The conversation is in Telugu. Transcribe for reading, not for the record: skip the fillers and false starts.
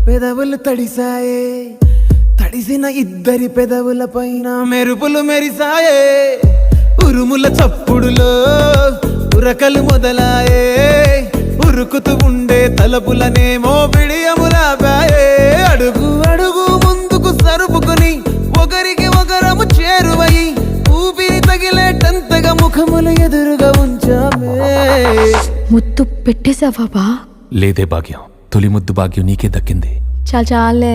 పెదవులు తడిసాయే, తడిసిన ఇద్దరి పెదవుల పైన మెరుపులు మెరిసాయే. ఉరుముల చప్పుడులో ఉరకలు మొదలాయే, ఉరుకుతూ ఉండే తలపులనేమో బిడియములాపాయే. అడుగు అడుగు ముందుకు సరుపుకుని ఒకరికి ఒకరము చేరువై ఊపిరి తగిలేటంతగా ముఖములు ఎదురుగా ఉంచామే. ముద్దు పెట్టేశావా బా? లేదే భాగ్యం, తొలి ముద్దు భాగ్యం నీకే దక్కింది. చాలే